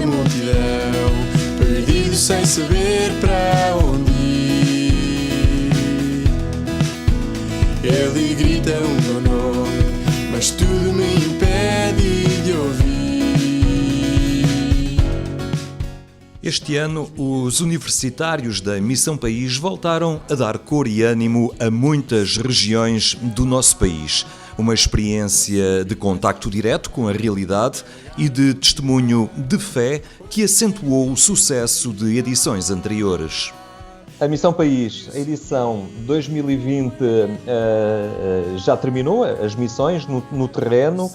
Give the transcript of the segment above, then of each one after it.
multidão, perdido sem saber para onde ir. Ele grita o meu nome, mas tudo me impede de ouvir. Este ano, os universitários da Missão País voltaram a dar cor e ânimo a muitas regiões do nosso país. Uma experiência de contacto direto com a realidade e de testemunho de fé que acentuou o sucesso de edições anteriores. A Missão País, a edição 2020 já terminou, as missões no terreno.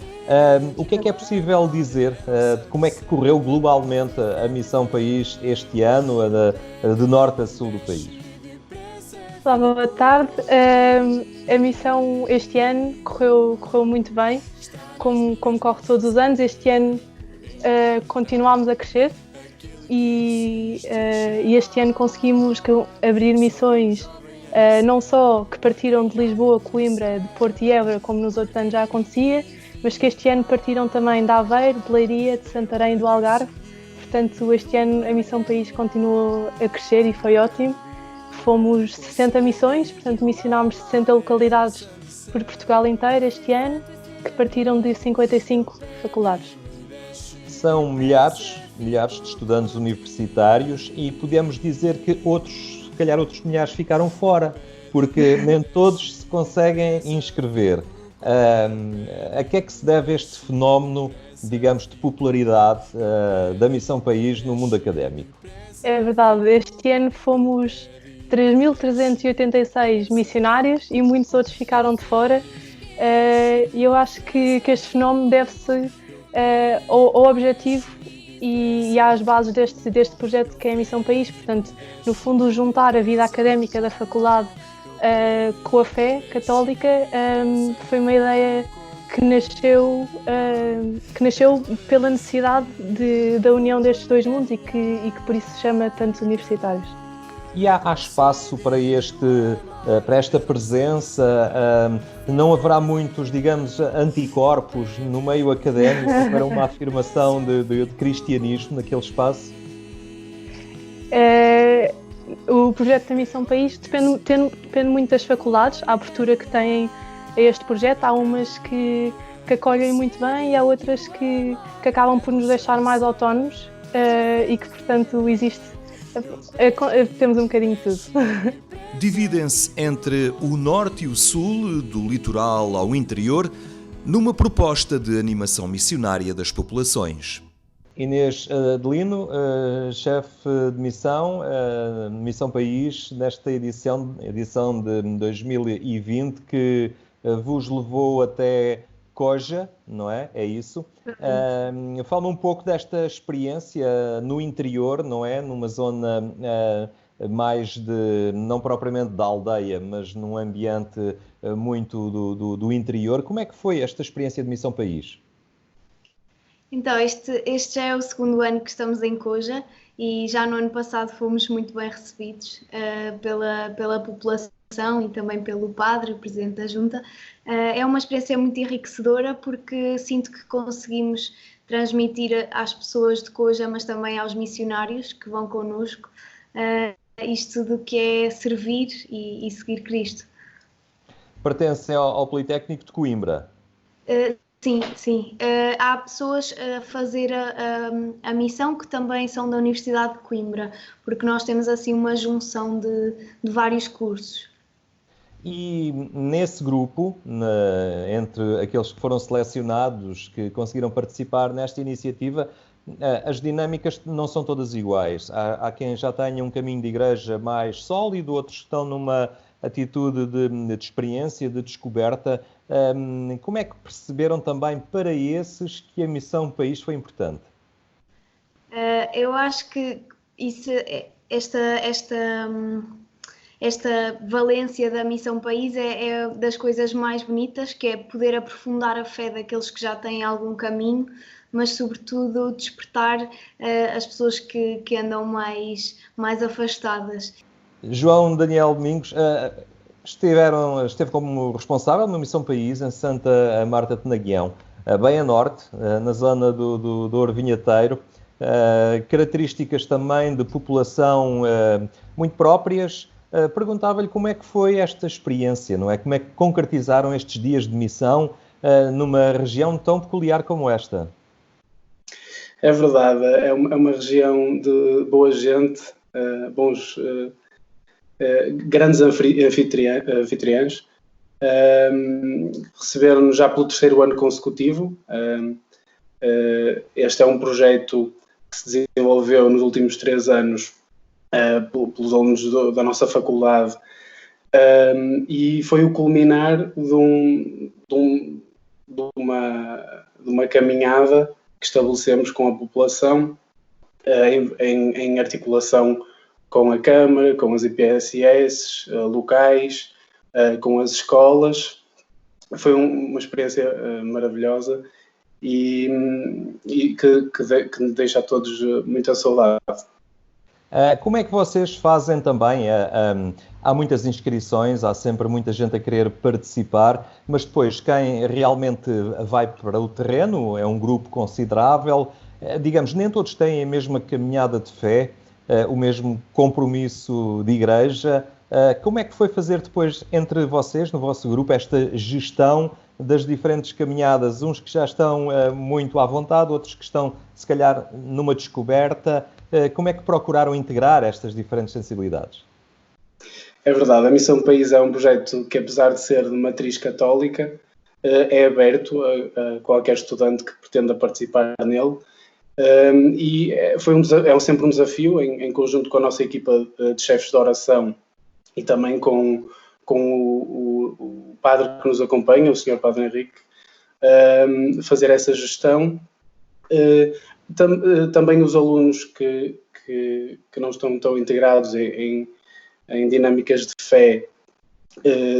O que é possível dizer de como é que correu globalmente a Missão País este ano, de norte a sul do país? Olá, boa tarde. A missão este ano correu muito bem, como corre todos os anos. Este ano continuámos a crescer e este ano conseguimos abrir missões não só que partiram de Lisboa, Coimbra, de Porto e Évora, como nos outros anos já acontecia, mas que este ano partiram também de Aveiro, de Leiria, de Santarém e do Algarve. Portanto, este ano a Missão País continuou a crescer e foi ótimo. Fomos 60 missões, portanto missionámos 60 localidades por Portugal inteiro este ano, que partiram de 55 faculdades. São milhares de estudantes universitários e podemos dizer que outros milhares ficaram fora, porque nem todos se conseguem inscrever. A que é que se deve este fenómeno, digamos, de popularidade da Missão País no mundo académico? É verdade, este ano fomos 3.386 missionários e muitos outros ficaram de fora. E eu acho que este fenómeno deve-se ao objetivo e às bases deste projeto que é a Missão País. Portanto, no fundo, juntar a vida académica da faculdade com a fé católica foi uma ideia que nasceu pela necessidade da união destes dois mundos e que por isso se chama tantos universitários. E há espaço para esta presença? Não haverá muitos, digamos, anticorpos no meio académico para uma afirmação de cristianismo naquele espaço? O projeto da Missão País depende muito das faculdades, a abertura que têm a este projeto. Há umas que acolhem muito bem e há outras que acabam por nos deixar mais autónomos e que, portanto, temos um bocadinho de tudo. Dividem-se entre o norte e o sul, do litoral ao interior, numa proposta de animação missionária das populações. Inês Adelino, chefe de missão, Missão País, nesta edição de 2020, que vos levou até Coja, não é? É isso. Fala-me um pouco desta experiência no interior, não é? Numa zona mais não propriamente da aldeia, mas num ambiente muito do interior. Como é que foi esta experiência de Missão País? Então, este já é o segundo ano que estamos em Coja e já no ano passado fomos muito bem recebidos pela população e também pelo padre, o presidente da junta. É uma experiência muito enriquecedora porque sinto que conseguimos transmitir às pessoas de Coja, mas também aos missionários que vão connosco, isto do que é servir e seguir Cristo. Pertencem ao Politécnico de Coimbra? Sim. Há pessoas a fazer a missão que também são da Universidade de Coimbra, porque nós temos assim uma junção de vários cursos. E nesse grupo, entre aqueles que foram selecionados, que conseguiram participar nesta iniciativa, as dinâmicas não são todas iguais. Há quem já tenha um caminho de igreja mais sólido, outros que estão numa atitude de experiência, de descoberta. Como é que perceberam também para esses que a Missão País foi importante? Eu acho que esta valência da Missão País é das coisas mais bonitas, que é poder aprofundar a fé daqueles que já têm algum caminho, mas sobretudo despertar as pessoas que andam mais afastadas. João Daniel Domingos, esteve como responsável na Missão País em Santa Marta de Naguião, bem a norte, na zona do Ouro Vinheteiro. características também de população muito próprias. Perguntava-lhe como é que foi esta experiência, não é? Como é que concretizaram estes dias de missão numa região tão peculiar como esta? É verdade, é uma região de boa gente, grandes anfitriãs. Receberam-nos já pelo terceiro ano consecutivo. Este é um projeto que se desenvolveu nos últimos 3 anos pelos alunos da nossa faculdade, e foi o culminar de uma caminhada que estabelecemos com a população, em articulação com a Câmara, com as IPSS locais, com as escolas. Foi uma experiência maravilhosa e que nos deixa a todos muita saudade. Como é que vocês fazem também? Há muitas inscrições, há sempre muita gente a querer participar, mas depois quem realmente vai para o terreno é um grupo considerável. Digamos, nem todos têm a mesma caminhada de fé, o mesmo compromisso de igreja. Como é que foi fazer depois entre vocês, no vosso grupo, esta gestão das diferentes caminhadas? Uns que já estão muito à vontade, outros que estão, se calhar, numa descoberta. Como é que procuraram integrar estas diferentes sensibilidades? É verdade, a Missão País é um projeto que, apesar de ser de matriz católica, é aberto a qualquer estudante que pretenda participar nele. E é sempre um desafio, em conjunto com a nossa equipa de chefes de oração e também com o padre que nos acompanha, o Sr. Padre Henrique, fazer essa gestão. Também os alunos que não estão tão integrados em dinâmicas de fé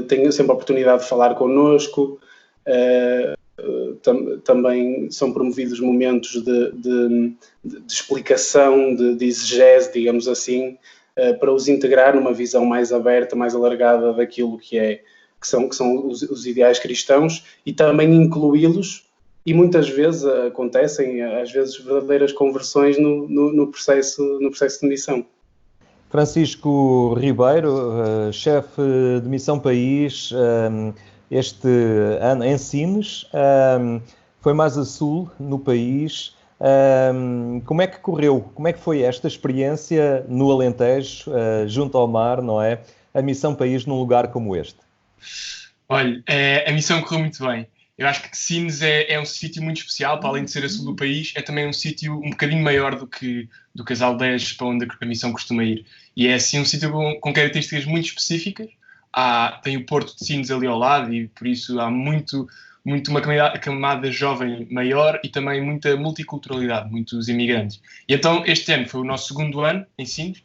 têm sempre a oportunidade de falar connosco. Também são promovidos momentos de explicação, de exegese, digamos assim, para os integrar numa visão mais aberta, mais alargada daquilo que são os ideais cristãos, e também incluí-los. E muitas vezes acontecem, às vezes, verdadeiras conversões no processo de missão. Francisco Ribeiro, chefe de Missão País, este ano em Sines, foi mais a sul no país. Como é que correu? Como é que foi esta experiência no Alentejo, junto ao mar, não é? A Missão País num lugar como este? Olha, a missão correu muito bem. Eu acho que Sines é um sítio muito especial, para além de ser a sul do país, é também um sítio um bocadinho maior do que as aldeias para onde a missão costuma ir. E é assim um sítio com características muito específicas. Tem o Porto de Sines ali ao lado e por isso há muito uma camada jovem maior e também muita multiculturalidade, muitos imigrantes. E então este ano foi o nosso segundo ano em Sines,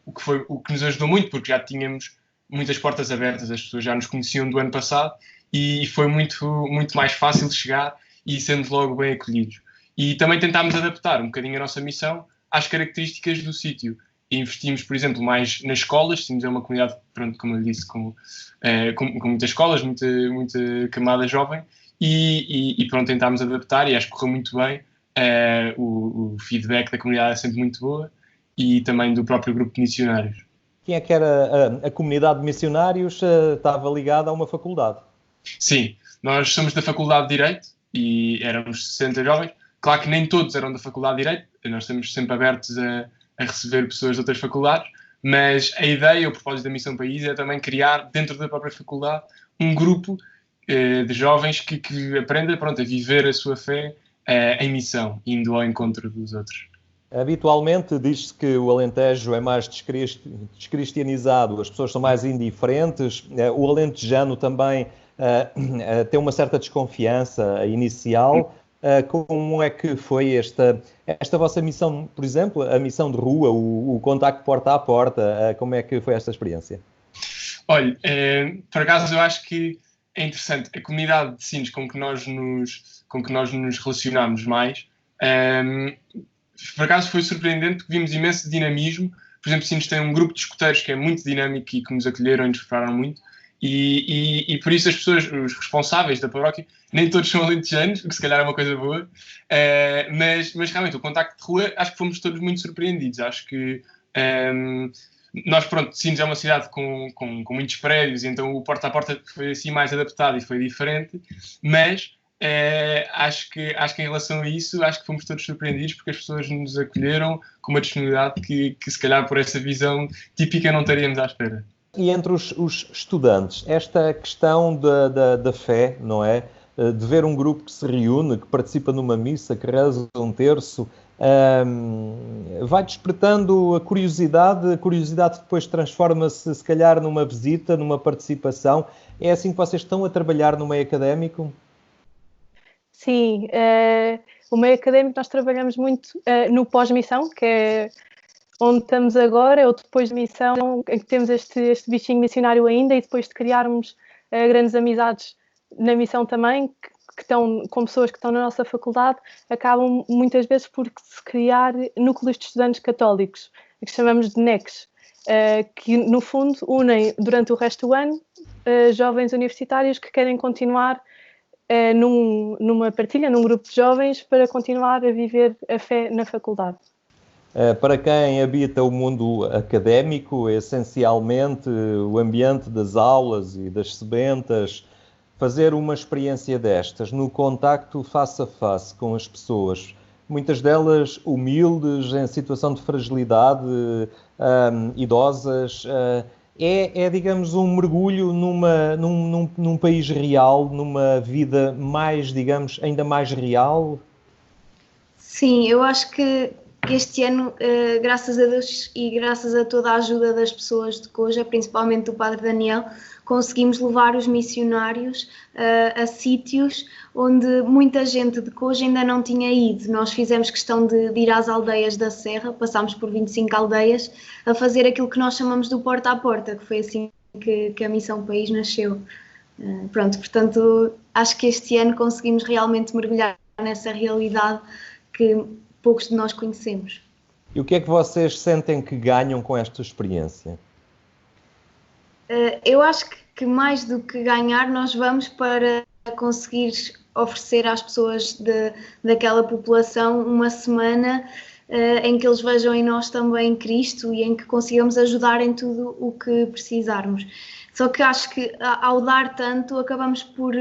o que nos ajudou muito, porque já tínhamos muitas portas abertas, as pessoas já nos conheciam do ano passado, e foi muito mais fácil de chegar e sermos logo bem acolhidos. E também tentámos adaptar um bocadinho a nossa missão às características do sítio. E investimos, por exemplo, mais nas escolas. Sines é uma comunidade, pronto, como eu disse, com muitas escolas, muita camada jovem, e pronto, tentámos adaptar e acho que correu muito bem. O feedback da comunidade é sempre muito boa e também do próprio grupo de missionários. Quem é que era a comunidade de missionários? Estava ligada a uma faculdade? Sim, nós somos da Faculdade de Direito e éramos 60 jovens. Claro que nem todos eram da Faculdade de Direito, nós estamos sempre abertos a receber pessoas de outras faculdades, mas a ideia, o propósito da Missão País é também criar, dentro da própria faculdade, um grupo de jovens que aprendem a viver a sua fé em missão, indo ao encontro dos outros. Habitualmente diz-se que o Alentejo é mais descristianizado, as pessoas são mais indiferentes, o alentejano também tem uma certa desconfiança inicial. Como é que foi esta vossa missão, por exemplo, a missão de rua, o contacto porta a porta? Como é que foi esta experiência? Olha, por acaso eu acho que é interessante. A comunidade de Sines com que nós nos relacionámos mais, por acaso foi surpreendente porque vimos imenso dinamismo. Por exemplo, Sines tem um grupo de escuteiros que é muito dinâmico e que nos acolheram e nos prepararam muito. E por isso as pessoas, os responsáveis da paróquia, nem todos são alentejanos, o que se calhar é uma coisa boa, mas realmente o contacto de rua, acho que fomos todos muito surpreendidos. Acho que nós, pronto, Sines é uma cidade com muitos prédios, então o porta a porta foi assim mais adaptado e foi diferente, mas acho que em relação a isso, acho que fomos todos surpreendidos porque as pessoas nos acolheram com uma disponibilidade que se calhar por essa visão típica não estaríamos à espera. E entre os estudantes, esta questão da fé, não é? De ver um grupo que se reúne, que participa numa missa, que reza um terço, vai despertando a curiosidade depois transforma-se, se calhar, numa visita, numa participação. É assim que vocês estão a trabalhar no meio académico? Sim, o meio académico nós trabalhamos muito no pós-missão, que é onde estamos agora, ou depois de missão, em que temos este bichinho missionário ainda, e depois de criarmos grandes amizades na missão também, que estão com pessoas que estão na nossa faculdade, acabam muitas vezes por se criar núcleos de estudantes católicos, que chamamos de NECs, que no fundo unem durante o resto do ano jovens universitários que querem continuar numa partilha, num grupo de jovens, para continuar a viver a fé na faculdade. Para quem habita o mundo académico, essencialmente o ambiente das aulas e das sebentas, fazer uma experiência destas, no contacto face a face com as pessoas, muitas delas humildes, em situação de fragilidade, idosas, digamos, um mergulho num país real, numa vida mais, digamos, ainda mais real? Sim, eu acho que este ano, graças a Deus e graças a toda a ajuda das pessoas de Coja, principalmente do Padre Daniel, conseguimos levar os missionários a sítios onde muita gente de Coja ainda não tinha ido. Nós fizemos questão de ir às aldeias da Serra, passámos por 25 aldeias, a fazer aquilo que nós chamamos do porta a porta, que foi assim que a Missão País nasceu. Portanto, acho que este ano conseguimos realmente mergulhar nessa realidade que poucos de nós conhecemos. E o que é que vocês sentem que ganham com esta experiência? Eu acho que mais do que ganhar, nós vamos para conseguir oferecer às pessoas daquela população uma semana em que eles vejam em nós também Cristo e em que consigamos ajudar em tudo o que precisarmos. Só que acho que ao dar tanto acabamos por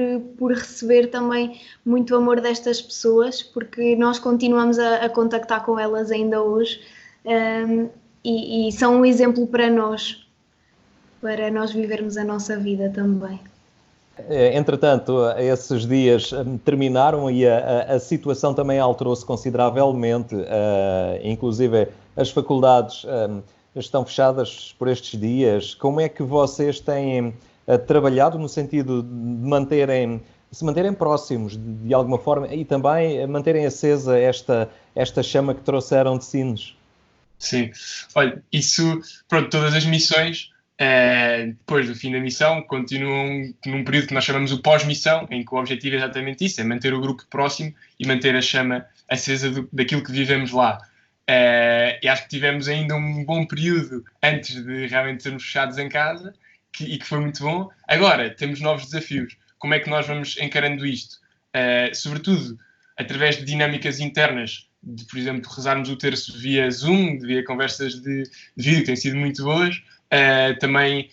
receber também muito amor destas pessoas, porque nós continuamos a contactar com elas ainda hoje e são um exemplo para nós vivermos a nossa vida também. Entretanto, esses dias terminaram e a situação também alterou-se consideravelmente, inclusive as faculdades estão fechadas por estes dias. Como é que vocês têm trabalhado no sentido de se manterem próximos de alguma forma e também manterem acesa esta chama que trouxeram de Sines? Sim, olha, isso, pronto, todas as missões, depois do fim da missão, continuam num período que nós chamamos o pós-missão, em que o objetivo é exatamente isso, é manter o grupo próximo e manter a chama acesa daquilo que vivemos lá. E acho que tivemos ainda um bom período antes de realmente sermos fechados em casa e que foi muito bom. Agora, temos novos desafios. Como é que nós vamos encarando isto? Sobretudo, através de dinâmicas internas, de, por exemplo, rezarmos o terço via Zoom, via conversas de vídeo, que têm sido muito boas. Também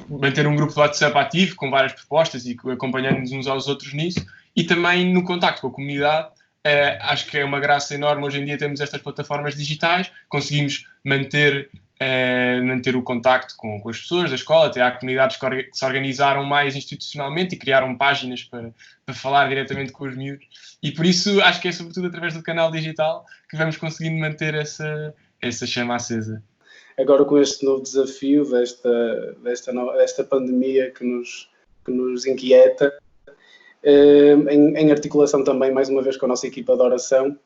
manter um grupo de WhatsApp ativo, com várias propostas e acompanhando-nos uns aos outros nisso. E também no contacto com a comunidade. Acho que é uma graça enorme. Hoje em dia temos estas plataformas digitais, conseguimos manter o contacto com as pessoas da escola. Até há comunidades que se organizaram mais institucionalmente e criaram páginas para falar diretamente com os miúdos. E por isso acho que é sobretudo através do canal digital que vamos conseguindo manter essa chama acesa. Agora com este novo desafio desta pandemia que nos inquieta, em articulação também, mais uma vez, com a nossa equipa de oração,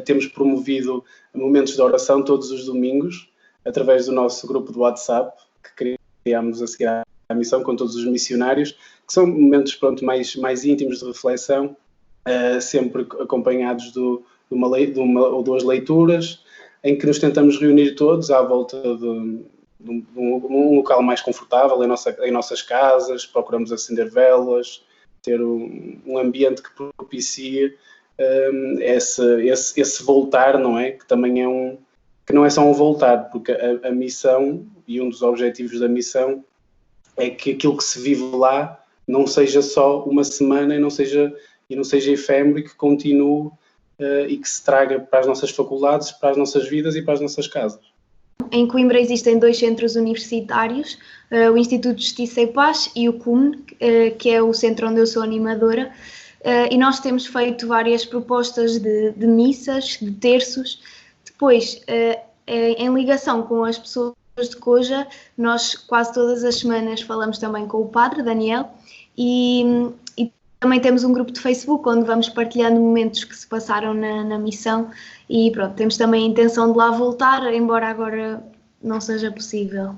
temos promovido momentos de oração todos os domingos, através do nosso grupo de WhatsApp, que criámos a seguir à missão, com todos os missionários, que são momentos, pronto, mais íntimos de reflexão, sempre acompanhados de uma ou duas leituras, em que nos tentamos reunir todos à volta num local mais confortável, em nossas casas, procuramos acender velas, ter um ambiente que propicie esse voltar, não é? Que também que não é só um voltar, porque a missão e um dos objetivos da missão é que aquilo que se vive lá não seja só uma semana e não seja efêmero, e que continue e que se traga para as nossas faculdades, para as nossas vidas e para as nossas casas. Em Coimbra existem 2 centros universitários, o Instituto de Justiça e Paz e o CUM, que é o centro onde eu sou animadora, e nós temos feito várias propostas de missas, de terços. Depois, em ligação com as pessoas de Coja, nós quase todas as semanas falamos também com o padre Daniel, e também temos um grupo de Facebook onde vamos partilhando momentos que se passaram na missão, e pronto, temos também a intenção de lá voltar, embora agora não seja possível.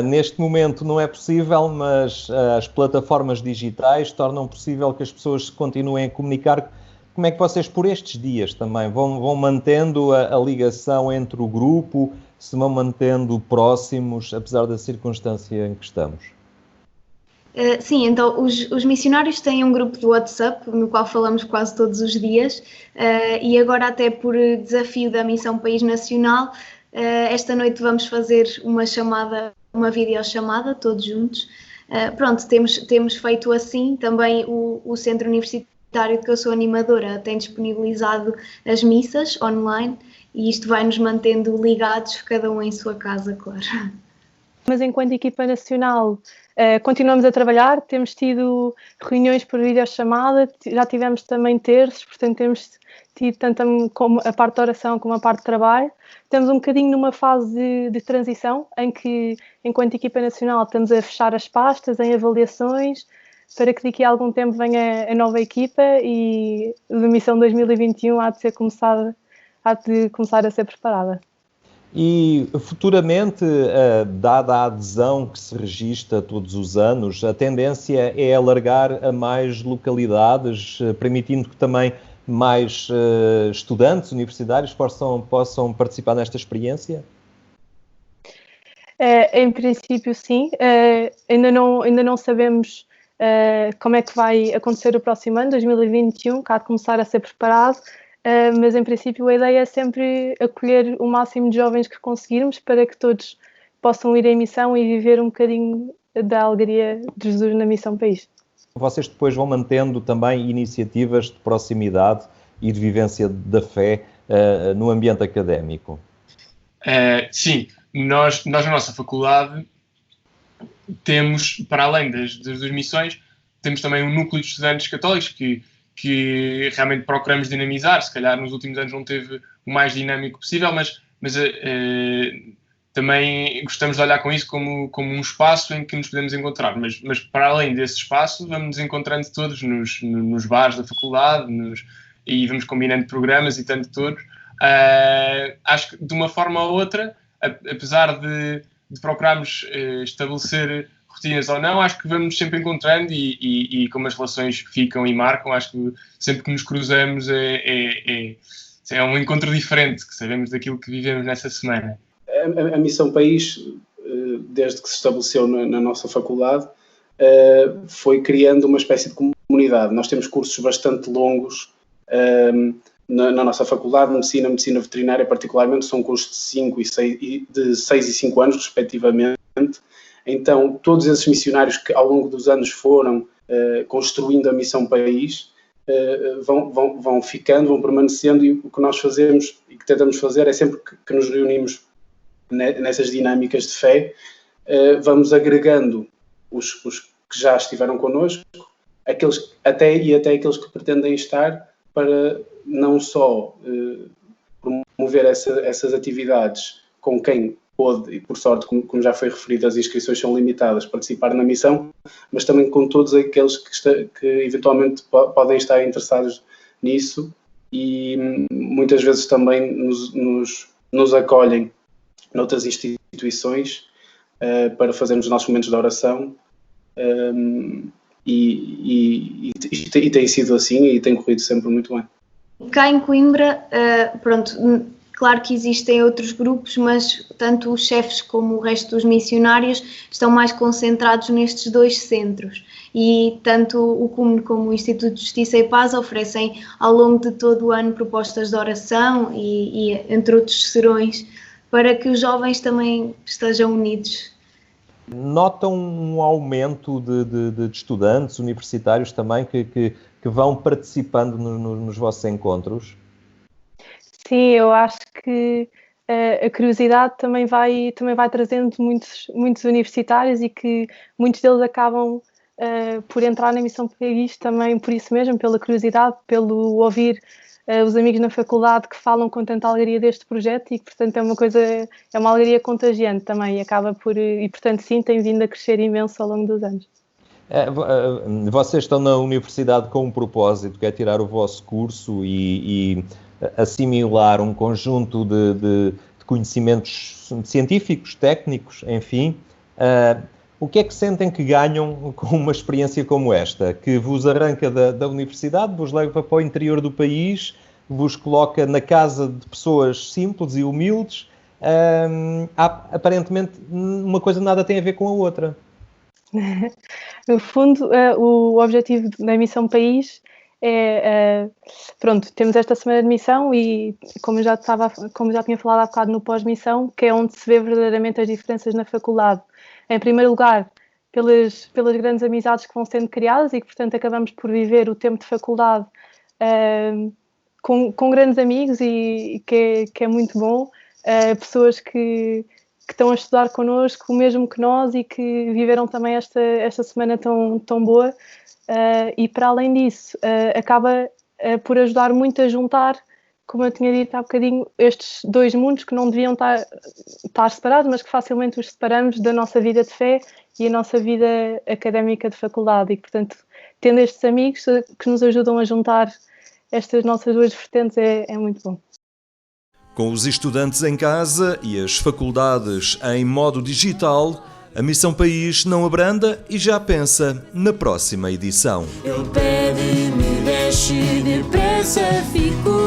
Neste momento não é possível, mas as plataformas digitais tornam possível que as pessoas continuem a comunicar. Como é que vocês, por estes dias também, vão mantendo a ligação entre o grupo, se vão mantendo próximos, apesar da circunstância em que estamos? Sim, então os missionários têm um grupo de WhatsApp no qual falamos quase todos os dias, e agora até por desafio da Missão País Nacional, esta noite vamos fazer uma videochamada todos juntos. Pronto, temos feito assim. Também o Centro Universitário de que eu sou animadora tem disponibilizado as missas online, e isto vai nos mantendo ligados, cada um em sua casa, claro. Mas enquanto equipa nacional continuamos a trabalhar, temos tido reuniões por videochamada, já tivemos também terços, portanto temos tido tanto a parte de oração como a parte de trabalho. Estamos um bocadinho numa fase de transição, em que enquanto equipa nacional estamos a fechar as pastas em avaliações, para que daqui a algum tempo venha a nova equipa, e a missão 2021 há de começar a ser preparada. E futuramente, dada a adesão que se registra todos os anos, a tendência é alargar a mais localidades, permitindo que também mais estudantes universitários possam participar nesta experiência? Em princípio, sim. Ainda não sabemos como é que vai acontecer o próximo ano, 2021, que há de começar a ser preparado. Mas em princípio a ideia é sempre acolher o máximo de jovens que conseguirmos, para que todos possam ir em missão e viver um bocadinho da alegria de Jesus na Missão País. Vocês depois vão mantendo também iniciativas de proximidade e de vivência da fé no ambiente académico? Sim, nós na nossa faculdade temos, para além das 2 missões, temos também um núcleo de estudantes católicos que realmente procuramos dinamizar. Se calhar nos últimos anos não teve o mais dinâmico possível, mas também gostamos de olhar com isso como um espaço em que nos podemos encontrar. Mas para além desse espaço, vamos nos encontrando todos nos bares da faculdade, e vamos combinando programas e tanto todos. Acho que de uma forma ou outra, apesar de procurarmos estabelecer rotinas ou não, acho que vamos sempre encontrando, e como as relações ficam e marcam, acho que sempre que nos cruzamos é um encontro diferente, que sabemos daquilo que vivemos nessa semana. A Missão País, desde que se estabeleceu na nossa faculdade, foi criando uma espécie de comunidade. Nós temos cursos bastante longos na nossa faculdade, medicina veterinária particularmente, são cursos de 6 e 5 anos, respectivamente. Então, todos esses missionários que ao longo dos anos foram construindo a Missão País vão ficando, vão permanecendo, e o que nós fazemos e que tentamos fazer é sempre que nos reunimos nessas dinâmicas de fé, vamos agregando os que já estiveram connosco, até aqueles que pretendem estar, para não só promover essas atividades com quem pôde, e por sorte, como já foi referido, as inscrições são limitadas, participar na missão, mas também com todos aqueles que eventualmente podem estar interessados nisso, e muitas vezes também nos acolhem noutras instituições para fazermos os nossos momentos de oração, e tem sido assim, e tem corrido sempre muito bem. Cá em Coimbra, pronto, Claro que existem outros grupos, mas tanto os chefes como o resto dos missionários estão mais concentrados nestes 2 centros. E tanto o CUMN como o Instituto de Justiça e Paz oferecem ao longo de todo o ano propostas de oração e entre outros serões, para que os jovens também estejam unidos. Notam um aumento de estudantes universitários também que vão participando nos vossos encontros? Sim, eu acho que a curiosidade também vai trazendo muitos universitários e que muitos deles acabam por entrar na Missão País também por isso mesmo, pela curiosidade, pelo ouvir os amigos na faculdade que falam com tanta alegria deste projeto e que, portanto, é uma alegria contagiante também e, portanto, sim, tem vindo a crescer imenso ao longo dos anos. Vocês estão na universidade com um propósito, que é tirar o vosso curso e assimilar um conjunto de conhecimentos científicos, técnicos, enfim. O que é que sentem que ganham com uma experiência como esta, que vos arranca da universidade, vos leva para o interior do país, vos coloca na casa de pessoas simples e humildes? Aparentemente, uma coisa nada tem a ver com a outra. No fundo, o objetivo da Missão País pronto, temos esta semana de missão e como já tinha falado há bocado no pós-missão, que é onde se vê verdadeiramente as diferenças na faculdade. Em primeiro lugar, pelas grandes amizades que vão sendo criadas e que, portanto, acabamos por viver o tempo de faculdade com grandes amigos e que é muito bom. Pessoas que estão a estudar connosco, o mesmo que nós e que viveram também esta semana tão boa. E para além disso, acaba por ajudar muito a juntar, como eu tinha dito há bocadinho, estes 2 mundos que não deviam estar separados, mas que facilmente os separamos da nossa vida de fé e a nossa vida académica de faculdade. E, portanto, tendo estes amigos que nos ajudam a juntar estas nossas 2 vertentes é muito bom. Com os estudantes em casa e as faculdades em modo digital, a Missão País não abranda e já pensa na próxima edição. Ele pede-me, desce depressa, fico